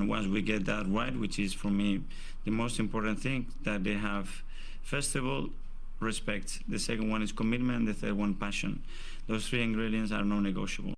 once we get that right, which is for me the most important thing, that they have, first of all, respect. The second one is commitment. The third one, passion. Those three ingredients are non-negotiable.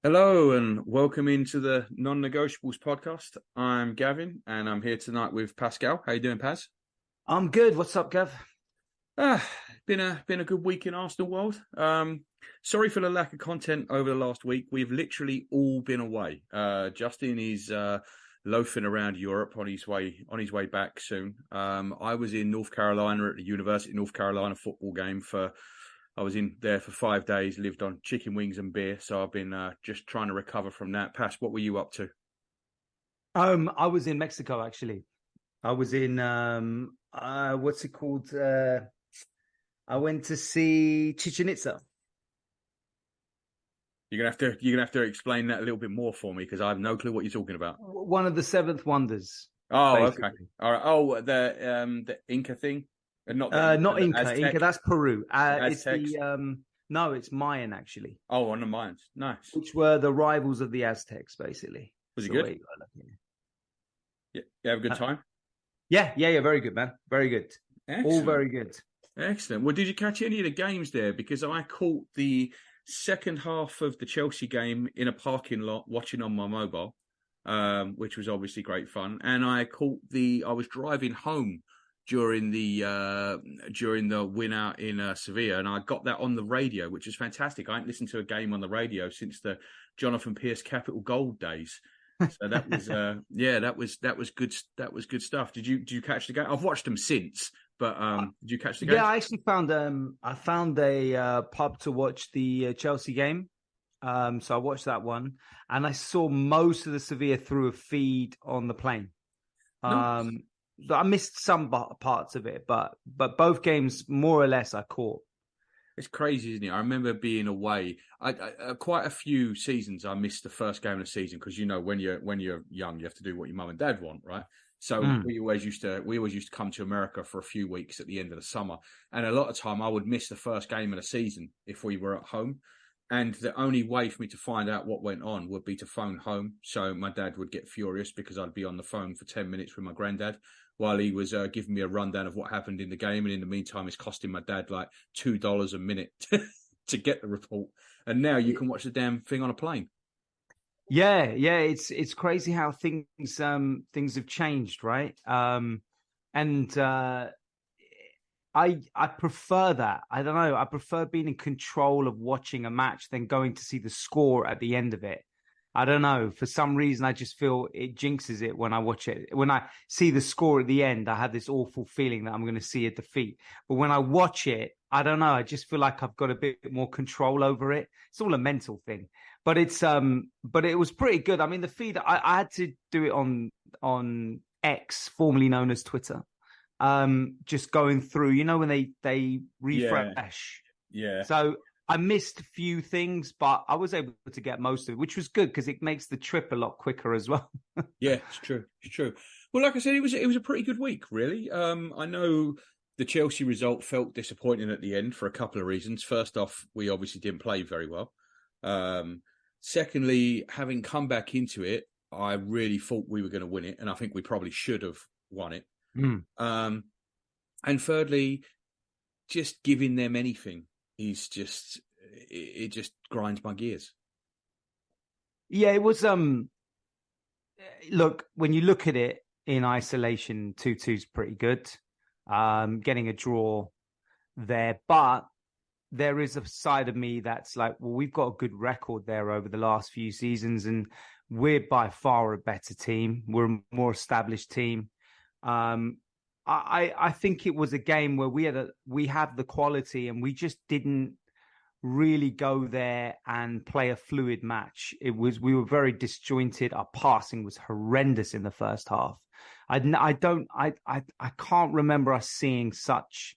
Hello and welcome into the Non-Negotiables podcast. I'm Gavin and I'm here tonight with Pascal. How you doing, Paz? I'm good. What's up, Gav? Been a good week in Arsenal world. Sorry for the lack of content over the last week. We've literally all been away. Justin is loafing around Europe on his way back soon. I was in North Carolina at the University of North Carolina football game I was in there for 5 days, lived on chicken wings and beer. So I've been just trying to recover from that. Pas, what were you up to? I was in Mexico, actually. I was in, what's it called? I went to see Chichen Itza. You're gonna have to explain that a little bit more for me because I have no clue what you're talking about. One of the seventh wonders. Oh, basically. Okay. All right. Oh, the Inca thing. Not Inca. Aztec. Inca, that's Peru. It's Aztecs. no, it's Mayan actually. Oh, on the Mayans. Nice. Which were the rivals of the Aztecs, basically. Was it good? Yeah, you have a good time? Yeah, very good, man. Very good. Excellent. All very good. Excellent. Well, did you catch any of the games there? Because I caught the second half of the Chelsea game in a parking lot watching on my mobile, which was obviously great fun. And I was driving home during the win out in Sevilla, and I got that on the radio, which is fantastic. I ain't listened to a game on the radio since the Jonathan Pearce Capital Gold days. So that was that was good. That was good stuff. Did you catch the game? I've watched them since, but did you catch the game? Yeah, I actually found a pub to watch the Chelsea game. So I watched that one, and I saw most of the Sevilla through a feed on the plane. Nice. So I missed some parts of it, but both games more or less I caught. It's crazy, isn't it? I remember being away. I quite a few seasons I missed the first game of the season because when you're young, you have to do what your mum and dad want, right? So we always used to come to America for a few weeks at the end of the summer, and a lot of time I would miss the first game of the season if we were at home. And the only way for me to find out what went on would be to phone home. So my dad would get furious because I'd be on the phone for 10 minutes with my granddad while he was giving me a rundown of what happened in the game. And in the meantime, it's costing my dad like $2 a minute to get the report. And now you can watch the damn thing on a plane. Yeah. It's crazy how things have changed, right? I prefer that. I don't know. I prefer being in control of watching a match than going to see the score at the end of it. I don't know. For some reason, I just feel it jinxes it when I watch it. When I see the score at the end, I have this awful feeling that I'm going to see a defeat. But when I watch it, I don't know. I just feel like I've got a bit more control over it. It's all a mental thing. But but it was pretty good. I mean, the feed, I had to do it on X, formerly known as Twitter. Just going through, when they refresh. Yeah. So I missed a few things, but I was able to get most of it, which was good because it makes the trip a lot quicker as well. Yeah, it's true. Well, like I said, it was a pretty good week, really. I know the Chelsea result felt disappointing at the end for a couple of reasons. First off, we obviously didn't play very well. Secondly, having come back into it, I really thought we were going to win it, and I think we probably should have won it. And thirdly, just giving them anything is just grinds my gears. Yeah, it was look, when you look at it in isolation, 2-2 is pretty good. Getting a draw there, but there is a side of me that's like, well, we've got a good record there over the last few seasons, and we're by far a better team. We're a more established team. I think it was a game where we have the quality and we just didn't really go there and play a fluid match. We were very disjointed. Our passing was horrendous in the first half. I can't remember us seeing such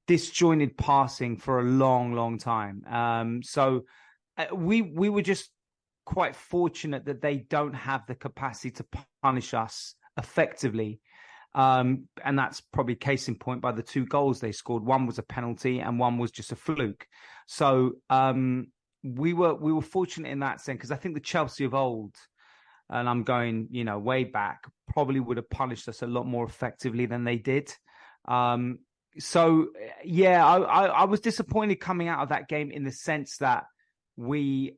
disjointed passing for a long, long time. So we were just quite fortunate that they don't have the capacity to punish us effectively. And that's probably case in point by the 2 goals they scored. One was a penalty and one was just a fluke. So we were fortunate in that sense, because I think the Chelsea of old, and I'm going, way back, probably would have punished us a lot more effectively than they did. So yeah, I was disappointed coming out of that game in the sense that we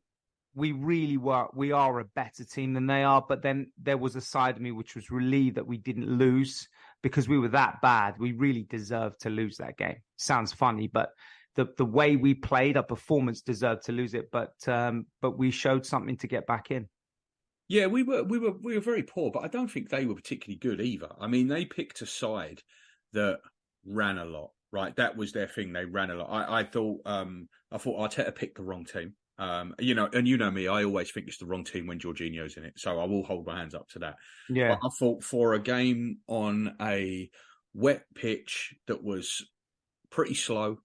are a better team than they are. But then there was a side of me which was relieved that we didn't lose, because we were that bad. We really deserved to lose that game. Sounds funny, but the way we played, our performance deserved to lose it. But we showed something to get back in. Yeah, we were very poor, but I don't think they were particularly good either. I mean, they picked a side that ran a lot, right? That was their thing. They ran a lot. I thought Arteta picked the wrong team. And you know me, I always think it's the wrong team when Jorginho's in it. So I will hold my hands up to that. Yeah. But I thought for a game on a wet pitch that was pretty slow,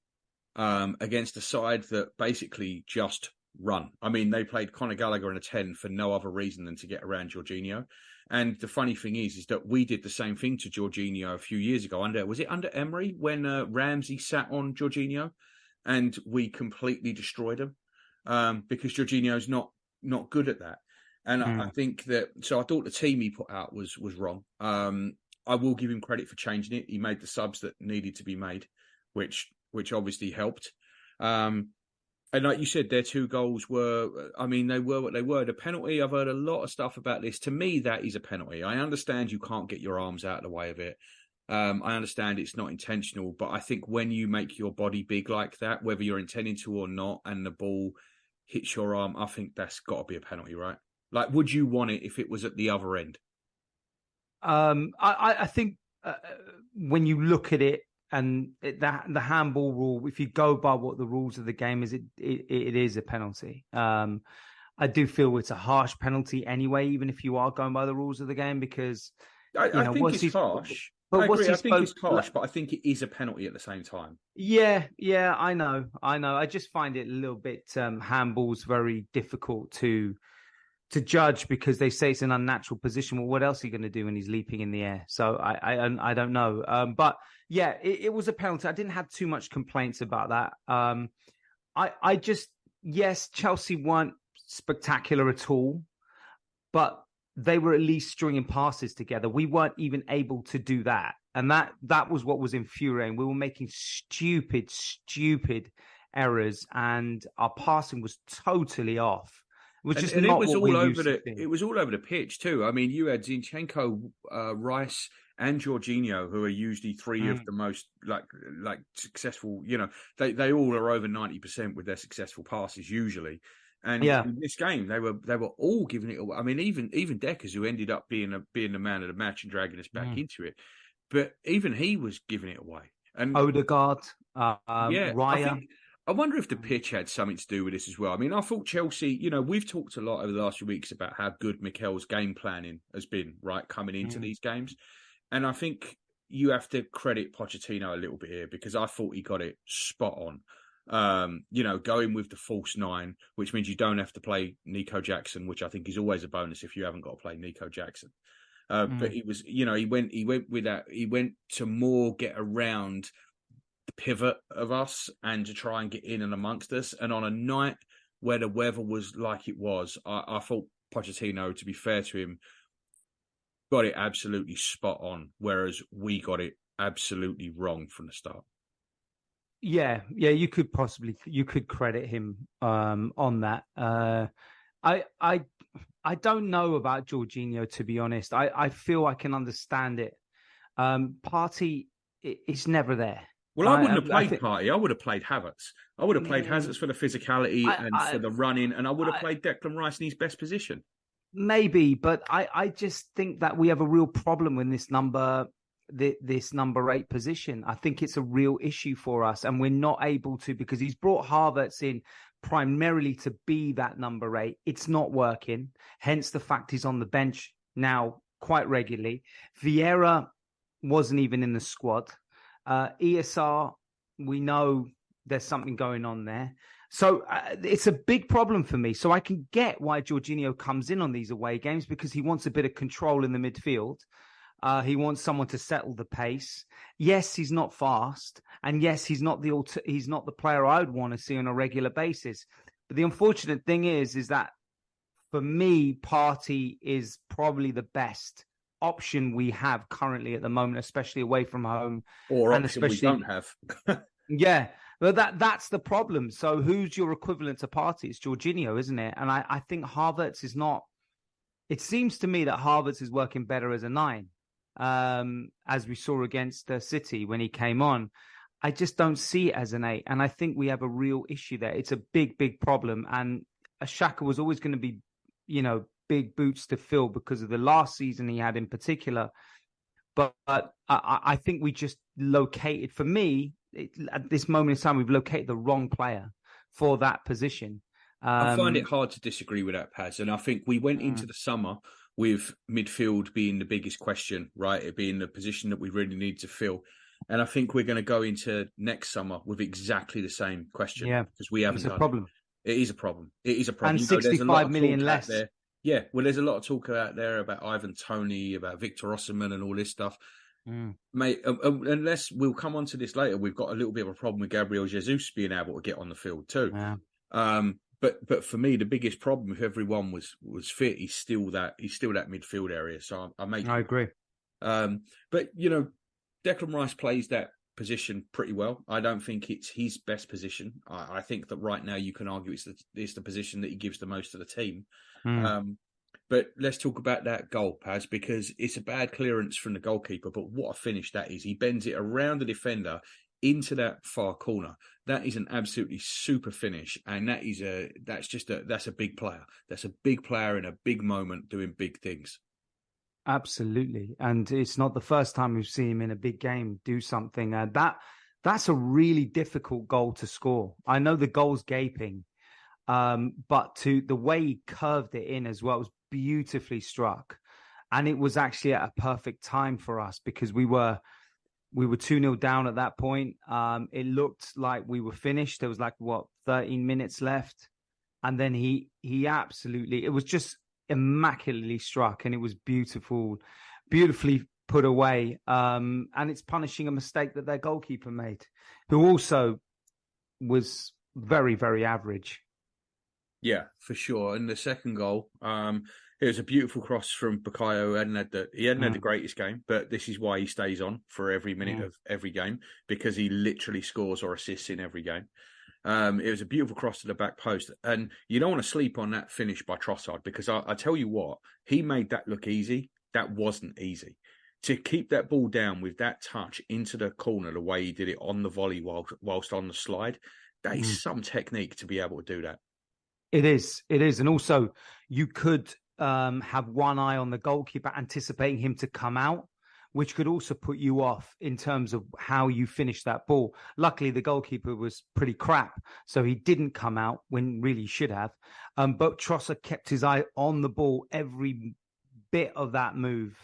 against a side that basically just run. I mean, they played Conor Gallagher in a 10 for no other reason than to get around Jorginho. And the funny thing is that we did the same thing to Jorginho a few years ago. Was it under Emery when Ramsey sat on Jorginho, and we completely destroyed him? Because Jorginho's not good at that. And I think that, so I thought the team he put out was wrong. I will give him credit for changing it. He made the subs that needed to be made, which obviously helped. And like you said, their 2 goals were, I mean, they were what they were. The penalty, I've heard a lot of stuff about this. To me, that is a penalty. I understand you can't get your arms out of the way of it. I understand it's not intentional, but I think when you make your body big like that, whether you're intending to or not, and the ball hits your arm, I think that's got to be a penalty, right? Like, would you want it if it was at the other end? I think when you look at it, and the handball rule, if you go by what the rules of the game is, it is a penalty. I do feel it's a harsh penalty anyway, even if you are going by the rules of the game, because I think it's harsh. I agree. I think it's harsh, but I think it is a penalty at the same time. Yeah, I know. I just find it a little bit, handball's very difficult to judge, because they say it's an unnatural position. Well, what else are you going to do when he's leaping in the air? So I don't know. But yeah, it was a penalty. I didn't have too much complaints about that. Yes, Chelsea weren't spectacular at all, but they were at least stringing passes together. We weren't even able to do that. And that was what was infuriating. We were making stupid errors, and our passing was totally off. Which is not what we used to see. It was all over the pitch too. I mean, you had Zinchenko, Rice, and Jorginho, who are usually 3 of the most like successful. They all are over 90% with their successful passes usually. And in this game, they were all giving it away. I mean, even Deckers, who ended up being the man of the match and dragging us back into it, but even he was giving it away. And Odegaard, Raya. I wonder if the pitch had something to do with this as well. I mean, I thought Chelsea, we've talked a lot over the last few weeks about how good Mikel's game planning has been, right, coming into these games. And I think you have to credit Pochettino a little bit here, because I thought he got it spot on. Going with the false 9, which means you don't have to play Nico Jackson, which I think is always a bonus if you haven't got to play Nico Jackson. But he was, he went with that. He went to more get around the pivot of us and to try and get in and amongst us. And on a night where the weather was like it was, I thought Pochettino, to be fair to him, got it absolutely spot on, whereas we got it absolutely wrong from the start. Yeah, you could credit him on that. I don't know about Jorginho, to be honest. I feel I can understand it. Partey is never there. Well, I wouldn't have played Partey. I would have played Havertz. I would have played Havertz for the physicality and for the running, and I would have played Declan Rice in his best position. Maybe, but I just think that we have a real problem with this number 8 position. I think it's a real issue for us, and we're not able to, because he's brought Havertz in primarily to be that number 8. It's not working. Hence the fact he's on the bench now quite regularly. Vieira wasn't even in the squad. ESR, we know there's something going on there. So it's a big problem for me. So I can get why Jorginho comes in on these away games, because he wants a bit of control in the midfield. He wants someone to settle the pace. Yes, he's not fast, and yes, he's not the player I would want to see on a regular basis. But the unfortunate thing is that for me, Partey is probably the best option we have currently at the moment, especially away from home, or and option we don't have. Yeah, but that's the problem. So who's your equivalent to Partey? It's Jorginho, isn't it? And I think Havertz is not. It seems to me that Havertz is working better as a 9, as we saw against City when he came on. I just don't see it as an 8, and I think we have a real issue there. It's a big, big problem, and Xhaka was always going to be, big boots to fill because of the last season he had in particular. But I think we just located, for me, at this moment in time, we've located the wrong player for that position. I find it hard to disagree with that, Paz. And I think we went into the summer with midfield being the biggest question, right? It being the position that we really need to fill. And I think we're going to go into next summer with exactly the same question. Yeah, because we haven't it's a done problem. It is a problem. It is a problem. And 65 million less. There. Yeah, well, there's a lot of talk out there about Ivan Toney, about Victor Osimhen and all this stuff. Mate, unless we'll come on to this later, we've got a little bit of a problem with Gabriel Jesus being able to get on the field too. Yeah. But for me, the biggest problem if everyone was fit, he's still that midfield area. So I agree. But Declan Rice plays that position pretty well. I don't think it's his best position. I think that right now you can argue it's the position that he gives the most to the team. But let's talk about that goal, Paz, because it's a bad clearance from the goalkeeper. But what a finish that is! He bends it around the defender into that far corner. That is an absolutely super finish, and that's a big player. That's a big player in a big moment doing big things. Absolutely, and it's not the first time we've seen him in a big game do something. That's a really difficult goal to score. I know the goal's gaping, but the way he curved it in as well was beautifully struck, and it was actually at a perfect time for us because we were 2-0 down at that point. It looked like we were finished. There was 13 minutes left, and then he absolutely, it was just immaculately struck, and it was beautifully put away. And it's punishing a mistake that their goalkeeper made, who also was very, very average. Yeah, for sure. And the second goal, it was a beautiful cross from Bukayo. He hadn't had the greatest game, but this is why he stays on for every minute of every game, because he literally scores or assists in every game. It was a beautiful cross to the back post. And you don't want to sleep on that finish by Trossard, because I tell you what, he made that look easy. That wasn't easy. To keep that ball down with that touch into the corner, the way he did it on the volley whilst on the slide, that is some technique to be able to do that. It is. And also, you could have one eye on the goalkeeper, anticipating him to come out, which could also put you off in terms of how you finish that ball. Luckily, the goalkeeper was pretty crap, so he didn't come out when really he should have. But Trossard kept his eye on the ball every bit of that move.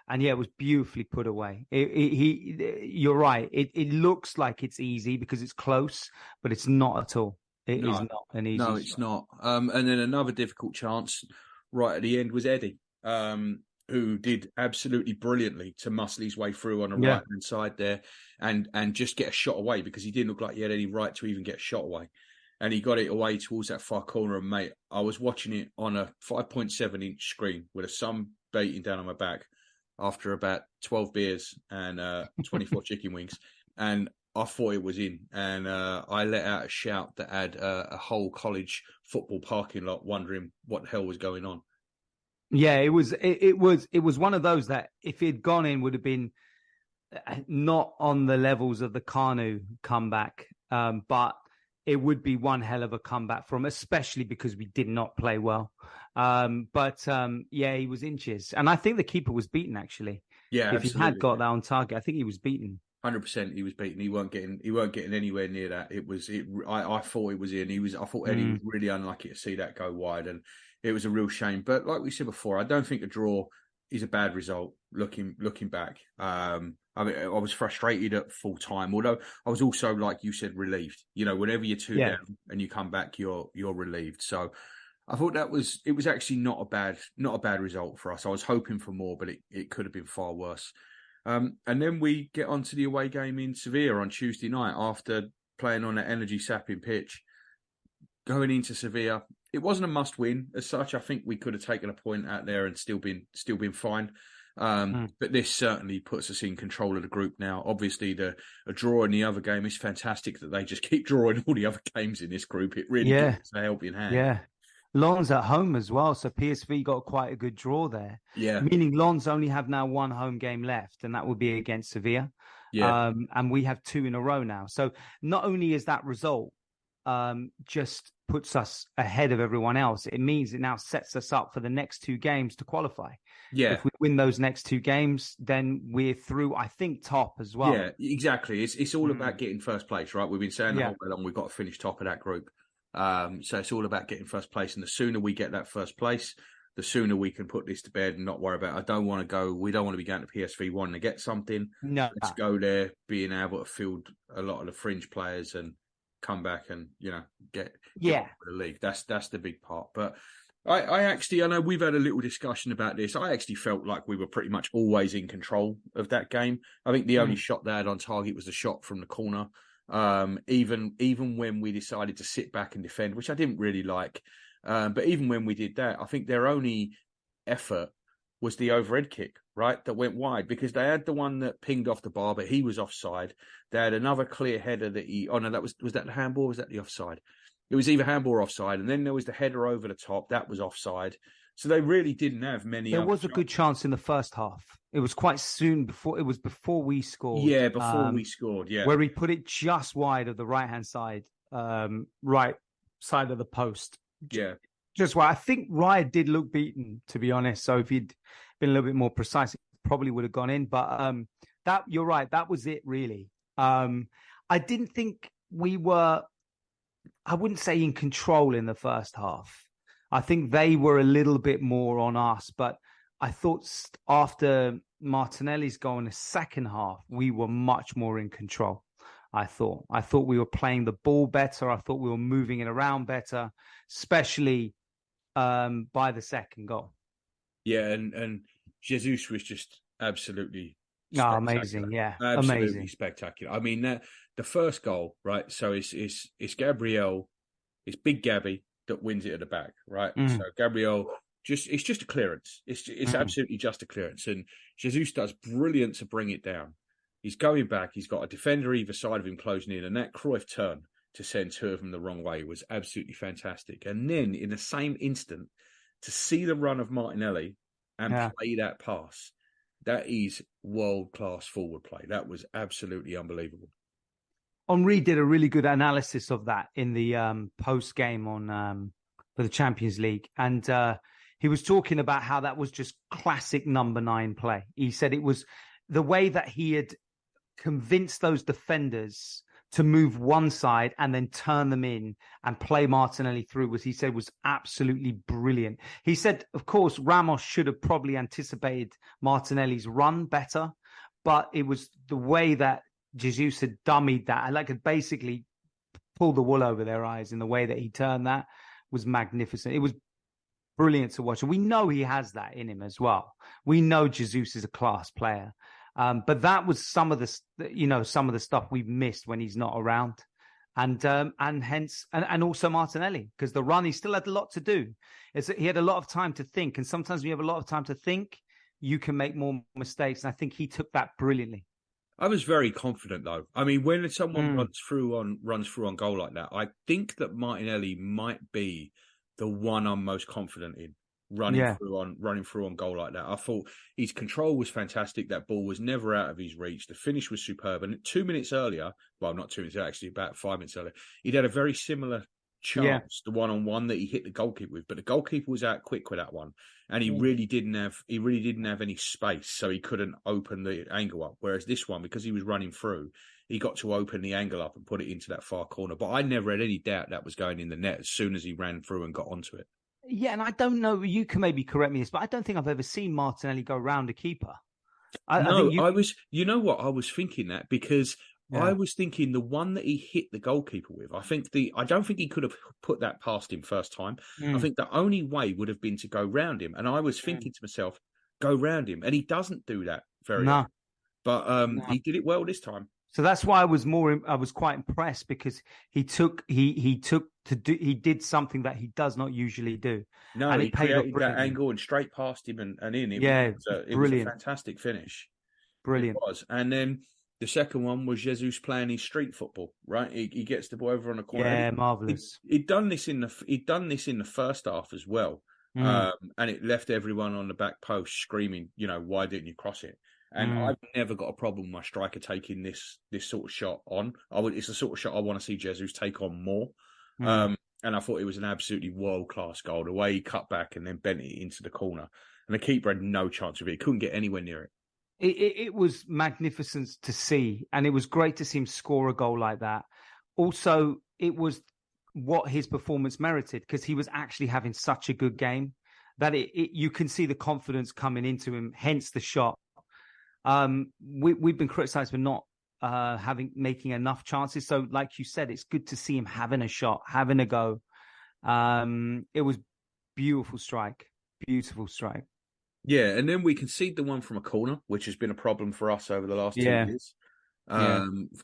And yeah, it was beautifully put away. You're right. It looks like it's easy because it's close, but it's not at all. It is not an easy. No, it's not. And then another difficult chance right at the end was Eddie, who did absolutely brilliantly to muscle his way through on the right-hand side there and just get a shot away, because he didn't look like he had any right to even get a shot away. And he got it away towards that far corner. And, mate, I was watching it on a 5.7-inch screen with the sun beating down on my back after about 12 beers and 24 chicken wings. And I thought it was in, and I let out a shout that had a whole college football parking lot wondering what the hell was going on. Yeah, it was one of those that if it had gone in would have been not on the levels of the Kanu comeback, but it would be one hell of a comeback from, especially because we did not play well. But he was inches, and I think the keeper was beaten actually. Yeah, if he had got that on target, I think he was beaten. 100%, he was beaten. He weren't getting anywhere near that. I thought it was in. I thought Eddie was really unlucky to see that go wide, and it was a real shame. But like we said before, I don't think a draw is a bad result. Looking back, I was frustrated at full time, although I was also, like you said, relieved. Whenever you're 2 down and you come back, you're relieved. So I thought it was actually not a bad result for us. I was hoping for more, but it could have been far worse. And then we get onto the away game in Sevilla on Tuesday night after playing on an energy sapping pitch. Going into Sevilla, it wasn't a must win as such. I think we could have taken a point out there and still been fine. But this certainly puts us in control of the group now. Obviously, a draw in the other game is fantastic that they just keep drawing all the other games in this group. It really gives us a helping hand. Yeah. Lens at home as well, so PSV got quite a good draw there. Yeah. Meaning Lens only have now one home game left, and that would be against Sevilla. Yeah. And we have 2 in a row now. So not only is that result just puts us ahead of everyone else, it means it now sets us up for the next 2 games to qualify. Yeah. If we win those next 2 games, then we're through, I think, top as well. Yeah, exactly. It's all about getting first place, right? We've been saying the whole way along we've got to finish top of that group. So it's all about getting first place, and the sooner we get that first place, the sooner we can put this to bed and not worry about it. We don't want to be going to PSV wanting to get something. No. Let's go there, being able to field a lot of the fringe players and come back and, get the league. That's the big part. But I know we've had a little discussion about this. I actually felt like we were pretty much always in control of that game. I think the only shot they had on target was the shot from the corner. Even when we decided to sit back and defend, which I didn't really like. But even when we did that, I think their only effort was the overhead kick, right? That went wide, because they had the one that pinged off the bar, but he was offside. They had another clear header that was that the handball? Or was that the offside? It was either handball or offside. And then there was the header over the top. That was offside. So they really didn't have many. There was a good chance in the first half. It was quite soon before we scored. Yeah, before we scored, yeah. Where he put it just wide of the right-hand side, right side of the post. Yeah. Just why I think Raya did look beaten, to be honest. So if he'd been a little bit more precise, it probably would have gone in. But that you're right, that was it really. I didn't think we were, I wouldn't say in control in the first half. I think they were a little bit more on us, but I thought after Martinelli's goal in the second half, we were much more in control. I thought we were playing the ball better. I thought we were moving it around better, especially by the second goal. Yeah, and Jesus was just absolutely amazing. Yeah, absolutely amazing, spectacular. I mean, the first goal, right? So it's Gabriel, it's Big Gabby that wins it at the back, right? So Gabriel it's just a clearance. It's absolutely just a clearance, and Jesus does brilliant to bring it down. He's going back. He's got a defender either side of him closing in, and that Cruyff turn to send 2 of them the wrong way was absolutely fantastic. And then in the same instant, to see the run of Martinelli and play that pass, that is world-class forward play. That was absolutely unbelievable. Henri did a really good analysis of that in the post-game for the Champions League. And he was talking about how that was just classic number 9 play. He said it was the way that he had convinced those defenders to move one side and then turn them in and play Martinelli through was absolutely brilliant. He said, of course, Ramos should have probably anticipated Martinelli's run better, but it was the way that Jesus had dummied that and had basically pulled the wool over their eyes in the way that he turned that was magnificent. It was brilliant to watch. And we know he has that in him as well. We know Jesus is a class player. But that was some of the stuff we've missed when he's not around, and hence also Martinelli, because the run, he still had a lot to do. He had a lot of time to think, and sometimes when you have a lot of time to think, you can make more mistakes. And I think he took that brilliantly. I was very confident though. I mean, when someone runs through on goal like that, I think that Martinelli might be the one I'm most confident in. Running through on goal like that. I thought his control was fantastic. That ball was never out of his reach. The finish was superb. And 2 minutes earlier, well, not 2 minutes, actually about 5 minutes earlier, he'd had a very similar chance, the one-on-one that he hit the goalkeeper with. But the goalkeeper was out quick with that one, and he really didn't have any space, so he couldn't open the angle up. Whereas this one, because he was running through, he got to open the angle up and put it into that far corner. But I never had any doubt that was going in the net as soon as he ran through and got onto it. Yeah, and I don't know, you can maybe correct me this, but I don't think I've ever seen Martinelli go round a keeper. I was thinking that because I was thinking the one that he hit the goalkeeper with, I don't think he could have put that past him first time. I think the only way would have been to go round him. And I was thinking to myself, go round him. And he doesn't do that very often. But he did it well this time. So that's why I was quite impressed, because he did something that he does not usually do. No, and he created that angle and straight past him and in. It was a fantastic finish. Brilliant. It was. And then the second one was Jesus playing his street football, right? He gets the ball over on a corner. Yeah, marvellous. He'd done this in the first half as well. And it left everyone on the back post screaming, why didn't you cross it? And I've never got a problem with my striker taking this sort of shot on. It's the sort of shot I want to see Jesus take on more. And I thought it was an absolutely world-class goal. The way he cut back and then bent it into the corner. And the keeper had no chance of it. He couldn't get anywhere near it. It was magnificent to see. And it was great to see him score a goal like that. Also, it was what his performance merited, because he was actually having such a good game that you can see the confidence coming into him, hence the shot. We've been criticised for not making enough chances. So, like you said, it's good to see him having a shot, having a go. It was beautiful strike. Yeah, and then we concede the one from a corner, which has been a problem for us over the last 2 years.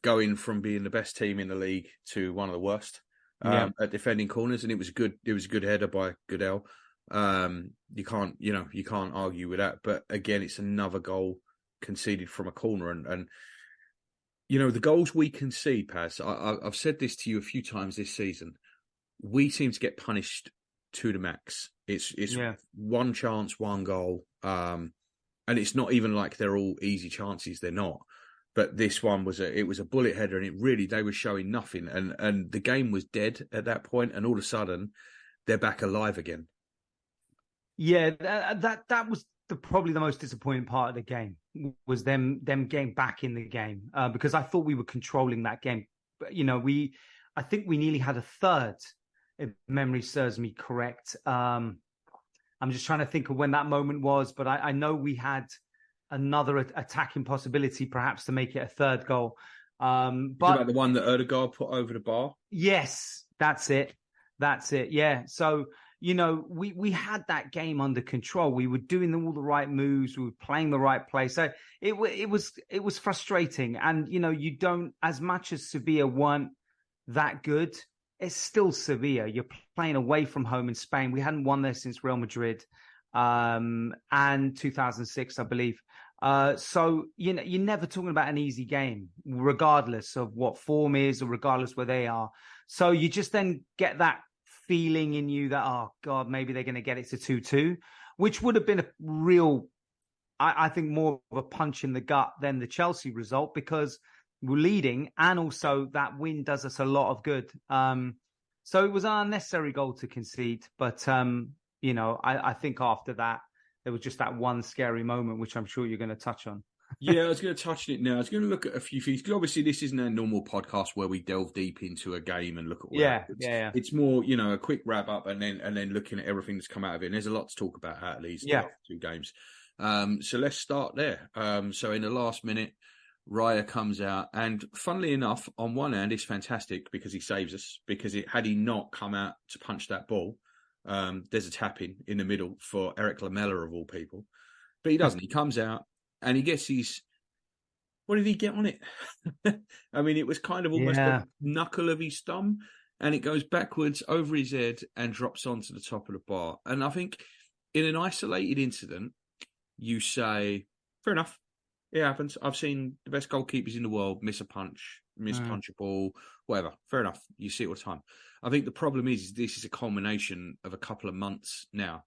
Going from being the best team in the league to one of the worst at defending corners, and it was a good header by Goodell. You can't argue with that. But again, it's another goal conceded from a corner, and the goals we concede, Paz. I've said this to you a few times this season. We seem to get punished to the max. It's one chance, one goal, and it's not even like they're all easy chances. They're not. But this one was a bullet header, and they were showing nothing, and the game was dead at that point, and all of a sudden they're back alive again. Yeah, that was probably the most disappointing part of the game, was them getting back in the game, because I thought we were controlling that game. But, I think we nearly had a third, if memory serves me correct. I'm just trying to think of when that moment was, but I know we had another attacking possibility, perhaps, to make it a third goal. But about the one that Ødegaard put over the bar? Yes, that's it. Yeah. So, we had that game under control. We were doing all the right moves. We were playing the right play. So it was frustrating. And, you don't, as much as Sevilla weren't that good, it's still Sevilla. You're playing away from home in Spain. We hadn't won there since Real Madrid, and 2006, I believe. So, you're never talking about an easy game, regardless of what form is or regardless where they are. So you just then get that feeling in you that, oh God, maybe they're going to get it to 2-2, which would have been a real, I think, more of a punch in the gut than the Chelsea result, because we're leading, and also that win does us a lot of good. So it was an unnecessary goal to concede, but I think after that there was just that one scary moment, which I'm sure you're going to touch on. Yeah, I was going to touch on it now. I was going to look at a few things, because obviously this isn't a normal podcast where we delve deep into a game and look at what It's more, a quick wrap up and then looking at everything that's come out of it. And there's a lot to talk about out of these two games. So let's start there. So in the last minute, Raya comes out, and funnily enough, on one hand, it's fantastic because he saves us. Because had he not come out to punch that ball, there's a tap in the middle for Eric Lamela of all people, but he doesn't. He comes out. And he gets what did he get on it? I mean, it was kind of almost the knuckle of his thumb, and it goes backwards over his head and drops onto the top of the bar. And I think in an isolated incident, you say, fair enough, it happens. I've seen the best goalkeepers in the world miss a punch a ball, whatever. Fair enough. You see it all the time. I think the problem is this is a culmination of a couple of months now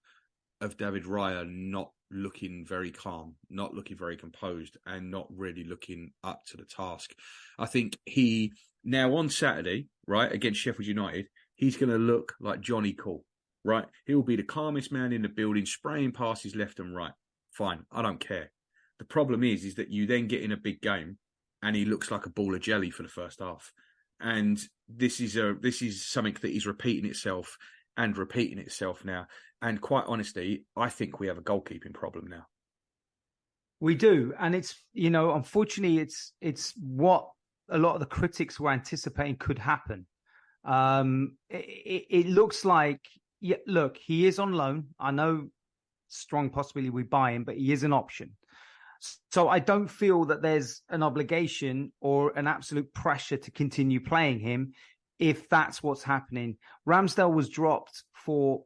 of David Raya not looking very calm, not looking very composed, and not really looking up to the task. I think he, now on Saturday, right, against Sheffield United, he's going to look like Johnny Cool, right? He'll be the calmest man in the building, spraying passes left and right. Fine, I don't care. The problem is that you then get in a big game and he looks like a ball of jelly for the first half. And this is something that is repeating itself now. And quite honestly, I think we have a goalkeeping problem now. We do. And it's, unfortunately, it's what a lot of the critics were anticipating could happen. It looks like, yeah, look, he is on loan. I know strong possibility we buy him, but he is an option. So I don't feel that there's an obligation or an absolute pressure to continue playing him if that's what's happening. Ramsdale was dropped for,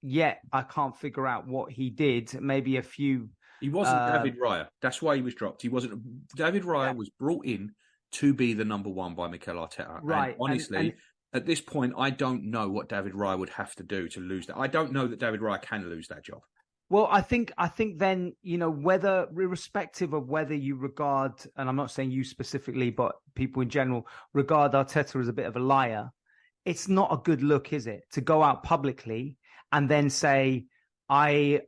yet I can't figure out what he did. Maybe a few. He wasn't David Raya. That's why he was dropped. He wasn't. David Raya was brought in to be the number one by Mikel Arteta. Right. And honestly, at this point, I don't know what David Raya would have to do to lose that. I don't know that David Raya can lose that job. Well, I think then, whether, irrespective of whether you regard, and I'm not saying you specifically, but people in general regard Arteta as a bit of a liar, it's not a good look, is it? To go out publicly and then say, we've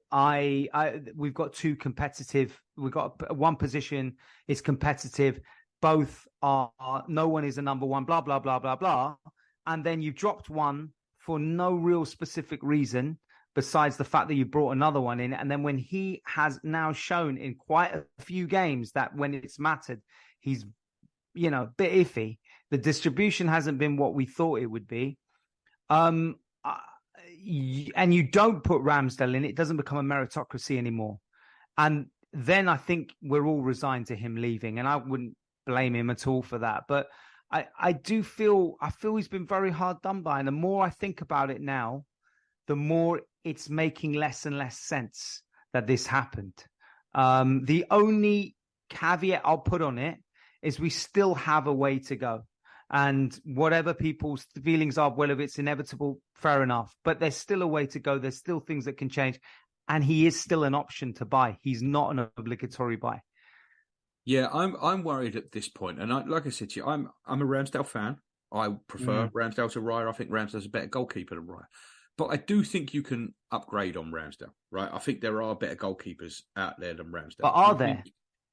got two competitive, we've got one position is competitive, both are, no one is a number one, blah, blah, blah, blah, blah. And then you've dropped one for no real specific reason, besides the fact that you brought another one in. And then when he has now shown in quite a few games that when it's mattered, he's, a bit iffy. The distribution hasn't been what we thought it would be. And you don't put Ramsdale in, it doesn't become a meritocracy anymore. And then I think we're all resigned to him leaving. And I wouldn't blame him at all for that. But I feel he's been very hard done by. And the more I think about it now, the more it's making less and less sense that this happened. The only caveat I'll put on it is we still have a way to go. And whatever people's feelings are, well, if it's inevitable, fair enough. But there's still a way to go. There's still things that can change. And he is still an option to buy. He's not an obligatory buy. Yeah, I'm worried at this point. And like I said to you, I'm a Ramsdale fan. I prefer Ramsdale to Raya. I think Ramsdale's a better goalkeeper than Raya. But I do think you can upgrade on Ramsdale, right? I think there are better goalkeepers out there than Ramsdale. But are there?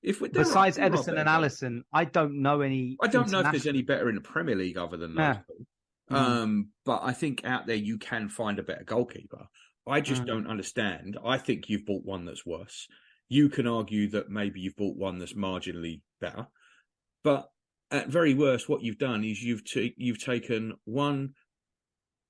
Besides Ederson and Alisson, I don't know any. I don't know if there's any better in the Premier League other than those two. But I think out there you can find a better goalkeeper. I just don't understand. I think you've bought one that's worse. You can argue that maybe you've bought one that's marginally better. But at very worst, what you've done is you've taken one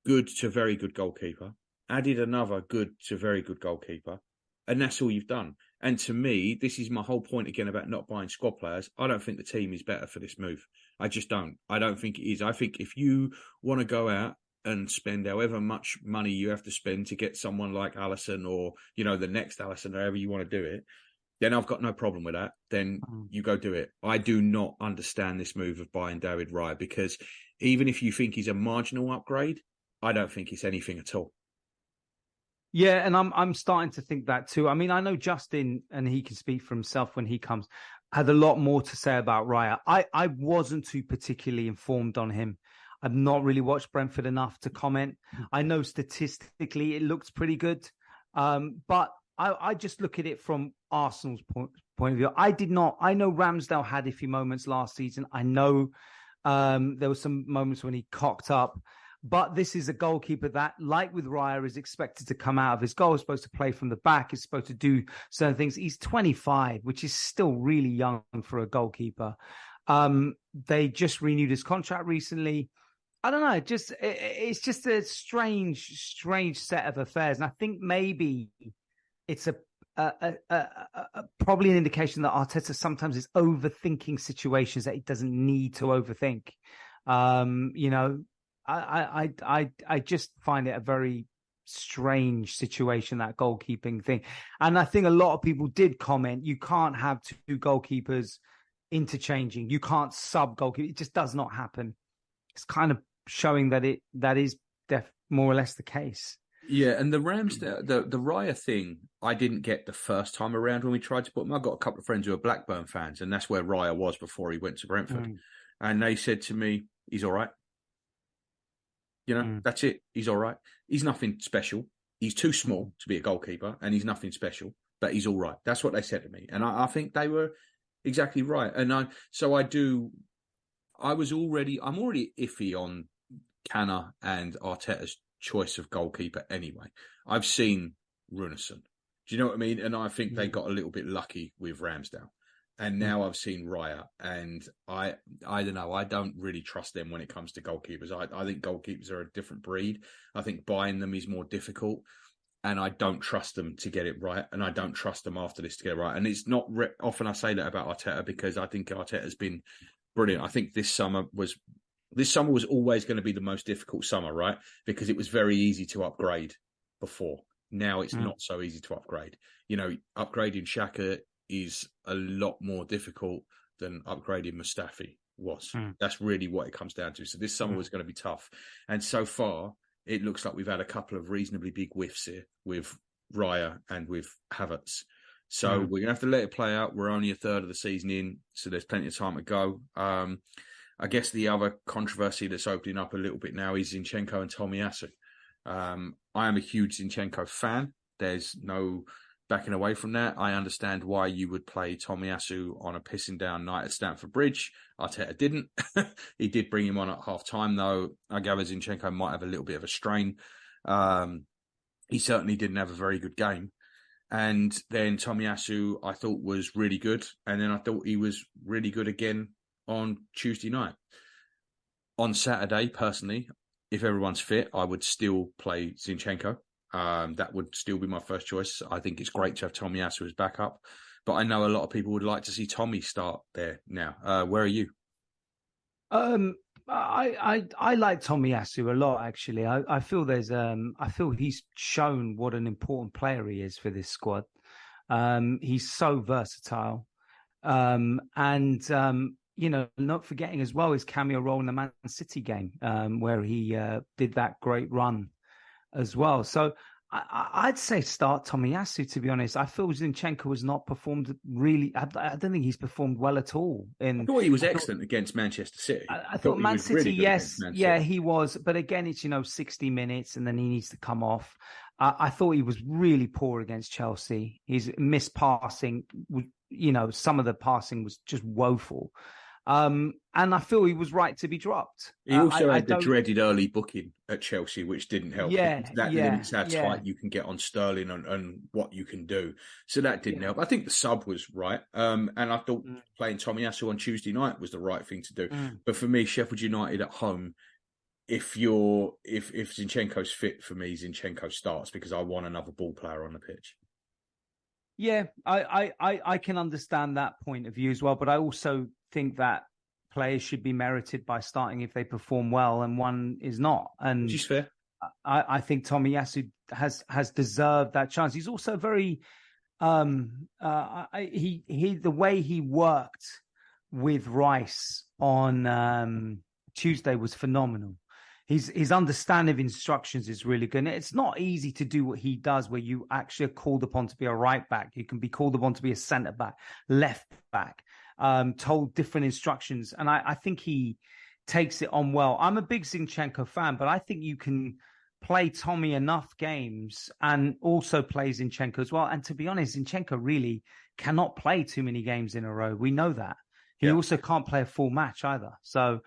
good to very good goalkeeper, added another good to very good goalkeeper, and that's all you've done. And to me, this is my whole point again about not buying squad players. I don't think the team is better for this move. I just don't. I don't think it is. I think if you want to go out and spend however much money you have to spend to get someone like Alisson or, the next Alisson, however you want to do it, then I've got no problem with that. Then you go do it. I do not understand this move of buying David Raya, because even if you think he's a marginal upgrade, I don't think it's anything at all. Yeah, and I'm starting to think that too. I mean, I know Justin, and he can speak for himself when he comes, had a lot more to say about Raya. I wasn't too particularly informed on him. I've not really watched Brentford enough to comment. I know statistically it looks pretty good, but I just look at it from Arsenal's point of view. I know Ramsdale had iffy moments last season. I know there were some moments when he cocked up. But this is a goalkeeper that, like with Raya, is expected to come out of his goal, is supposed to play from the back, is supposed to do certain things. He's 25, which is still really young for a goalkeeper. They just renewed his contract recently. I don't know. It's just a strange set of affairs. And I think maybe it's probably an indication that Arteta sometimes is overthinking situations that he doesn't need to overthink. I just find it a very strange situation, that goalkeeping thing. And I think a lot of people did comment, you can't have two goalkeepers interchanging. You can't sub goalkeeper. It just does not happen. It's kind of showing that that is more or less the case. Yeah, and the Ramsdale, the Raya thing, I didn't get the first time around when we tried to put him. I've got a couple of friends who are Blackburn fans, and that's where Raya was before he went to Brentford. And they said to me, he's all right. That's it. He's all right. He's nothing special. He's too small to be a goalkeeper, and he's nothing special, but he's all right. That's what they said to me. And I think they were exactly right. And I'm already iffy on Canna and Arteta's choice of goalkeeper anyway. I've seen Runarsson. Do you know what I mean? And I think they got a little bit lucky with Ramsdale. And now I've seen Raya, and I don't know. I don't really trust them when it comes to goalkeepers. I think goalkeepers are a different breed. I think buying them is more difficult, and I don't trust them to get it right, and I don't trust them after this to get it right. And it's not often I say that about Arteta, because I think Arteta's been brilliant. I think this summer was always going to be the most difficult summer, right? Because it was very easy to upgrade before. Now it's not so easy to upgrade. You know, upgrading Xhaka is a lot more difficult than upgrading Mustafi was. That's really what it comes down to. So this summer was going to be tough. And so far, it looks like we've had a couple of reasonably big whiffs here with Raya and with Havertz. So we're going to have to let it play out. We're only a third of the season in, so there's plenty of time to go. I guess the other controversy that's opening up a little bit now is Zinchenko and Tomiyasu. I am a huge Zinchenko fan. There's no backing away from that. I understand why you would play Tomiyasu on a pissing down night at Stamford Bridge. Arteta didn't. He did bring him on at half time, though. I gather Zinchenko might have a little bit of a strain. He certainly didn't have a very good game. And then Tomiyasu, I thought, was really good. And then I thought he was really good again on Tuesday night. On Saturday, personally, if everyone's fit, I would still play Zinchenko. That would still be my first choice. I think it's great to have Tomiyasu as backup, but I know a lot of people would like to see Tommy start there now. Where are you? I like Tomiyasu a lot, actually. I feel I feel he's shown what an important player he is for this squad. He's so versatile, you know, not forgetting as well his cameo role in the Man City game, where he did that great run as well. So I'd say start Tomiyasu, to be honest. I feel Zinchenko has not performed really. I don't think he's performed well at all. I thought he was excellent against Manchester City. I thought Man City, really yes. Yeah, he was. But again, it's, 60 minutes and then he needs to come off. I thought he was really poor against Chelsea. His missed passing, some of the passing was just woeful. And I feel he was right to be dropped. He also had the dreaded early booking at Chelsea, which didn't help. That limits how tight you can get on Sterling and what you can do. So that didn't help. I think the sub was right. And I thought playing Tomiyasu on Tuesday night was the right thing to do. But for me, Sheffield United at home, if Zinchenko's fit, for me, Zinchenko starts, because I want another ball player on the pitch. Yeah, I can understand that point of view as well, but I also think that players should be merited by starting if they perform well, and one is not. And which is fair. I think Tomiyasu has deserved that chance. He's also very the way he worked with Rice on Tuesday was phenomenal. His understanding of instructions is really good. And it's not easy to do what he does, where you actually are called upon to be a right back. You can be called upon to be a centre back, left back, told different instructions. And I think he takes it on well. I'm a big Zinchenko fan, but I think you can play Tommy enough games and also play Zinchenko as well. And to be honest, Zinchenko really cannot play too many games in a row. We know that. He also can't play a full match either. So,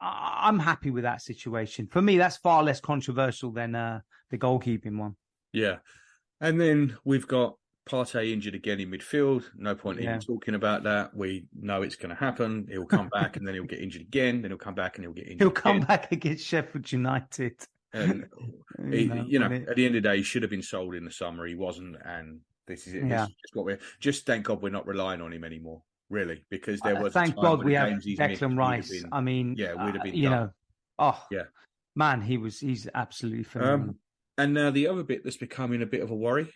I'm happy with that situation. For me, that's far less controversial than the goalkeeping one. Yeah. And then we've got Partey injured again in midfield. No point even talking about that. We know it's going to happen. He'll come back and then he'll get injured again. Then he'll come back and he'll get injured He'll come back against Sheffield United. And, at the end of the day, he should have been sold in the summer. He wasn't. And this is it. Yeah. This is what just thank God we're not relying on him anymore. Really, because there was thank God we have Declan Rice. We'd have been man, he's absolutely phenomenal. And now the other bit that's becoming a bit of a worry,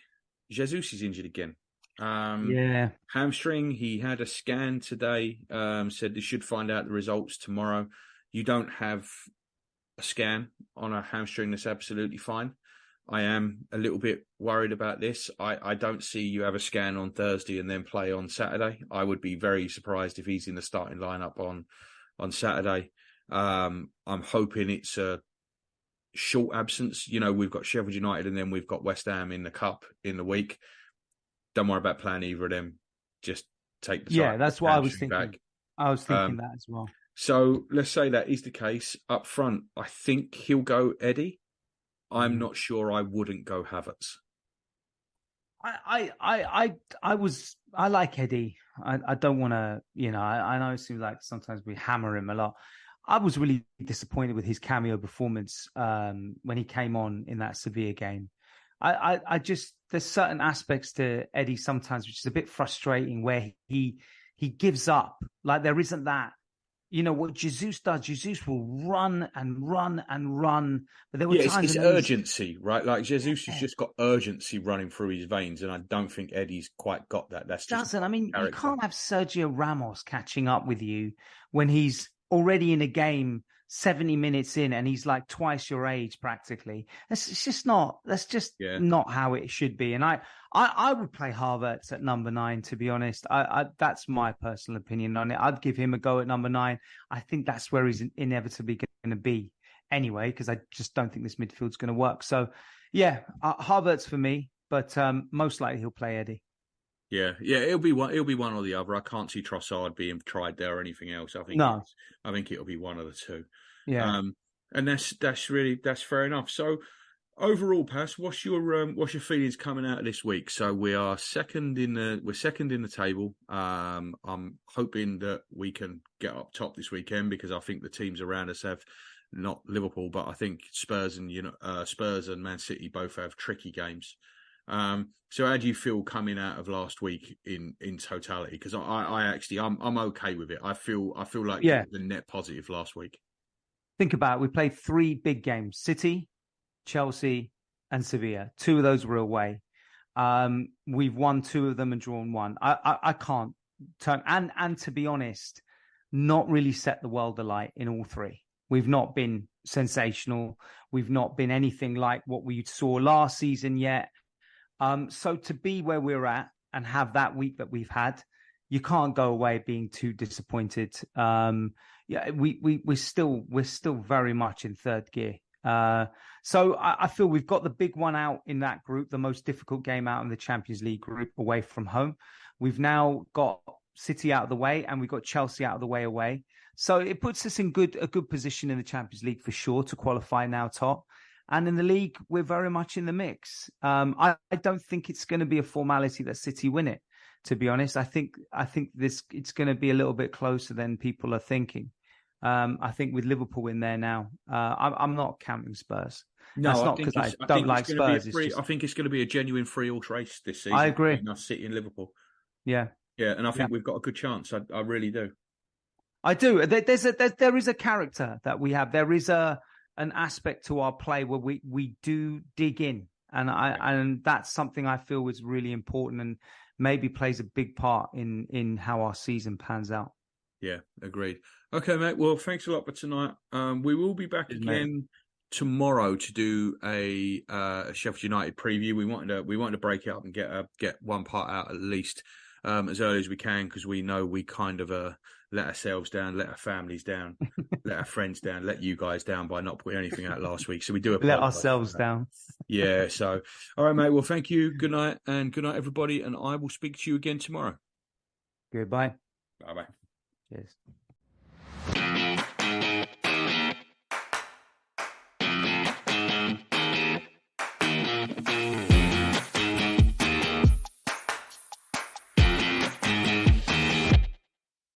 Jesus is injured again. Hamstring. He had a scan today. Said they should find out the results tomorrow. You don't have a scan on a hamstring, that's absolutely fine. I am a little bit worried about this. I don't see you have a scan on Thursday and then play on Saturday. I would be very surprised if he's in the starting lineup on Saturday. I'm hoping it's a short absence. We've got Sheffield United and then we've got West Ham in the Cup in the week. Don't worry about playing either of them. Just take the time. Yeah, that's what I was thinking. Back. I was thinking that as well. So let's say that is the case. Up front, I think he'll go Eddie. I'm not sure I wouldn't go Havertz. I like Eddie. I don't want to, I know it seems like sometimes we hammer him a lot. I was really disappointed with his cameo performance when he came on in that Sevilla game. I just, there's certain aspects to Eddie sometimes which is a bit frustrating where he gives up. Like there isn't that. What Jesus does, Jesus will run and run and run. But there were times it's urgency, right? Like Jesus has just got urgency running through his veins, and I don't think Eddie's quite got that. That's just I mean, character. You can't have Sergio Ramos catching up with you when he's already in a game 70 minutes in and he's like twice your age practically. That's just not how it should be. And I would play Havertz at number 9, to be honest. That's my personal opinion on it. I'd give him a go at number 9. I think that's where he's inevitably going to be anyway, because I just don't think this midfield's going to work. So yeah, Havertz for me, but most likely he'll play Eddie. Yeah, it'll be one or the other. I can't see Trossard being tried there or anything else. I think it'll be one of the two. Yeah, and that's fair enough. So overall, Pas, what's your feelings coming out of this week? So we're second in the table. I'm hoping that we can get up top this weekend because I think the teams around us have, not Liverpool, but I think Spurs and Man City both have tricky games. So how do you feel coming out of last week in totality? Because I'm okay with it. I feel like it was a net positive last week. Think about it. We played 3 big games: City, Chelsea, and Sevilla. 2 of those were away. We've won 2 of them and drawn 1. I can't turn and to be honest, not really set the world alight in all 3. We've not been sensational. We've not been anything like what we saw last season yet. So to be where we're at and have that week that we've had, you can't go away being too disappointed. We're still very much in third gear. So I feel we've got the big one out in that group, the most difficult game out in the Champions League group away from home. We've now got City out of the way and we've got Chelsea out of the way away. So it puts us in a good position in the Champions League for sure to qualify now top. And in the league, we're very much in the mix. I don't think it's going to be a formality that City win it, to be honest. I think it's going to be a little bit closer than people are thinking. I think with Liverpool in there now, I'm not counting Spurs. No, that's not because I don't like Spurs. I think it's going to be a genuine 3-all race this season. I agree. City and Liverpool. Yeah, and I think we've got a good chance. I really do. I do. There is a character that we have. There is an aspect to our play where we do dig in, and that's something I feel is really important and maybe plays a big part in how our season pans out. Yeah, agreed. Okay, mate. Well, thanks a lot for tonight. We will be back again tomorrow to do a Sheffield United preview. We wanted to break it up and get one part out at least as early as we can, because we know we kind of let ourselves down, let our families down, let our friends down, let you guys down by not putting anything out last week. So we do let ourselves down. Yeah. So, all right, mate. Well, thank you. Good night, and good night, everybody. And I will speak to you again tomorrow. Goodbye. Bye-bye. Cheers.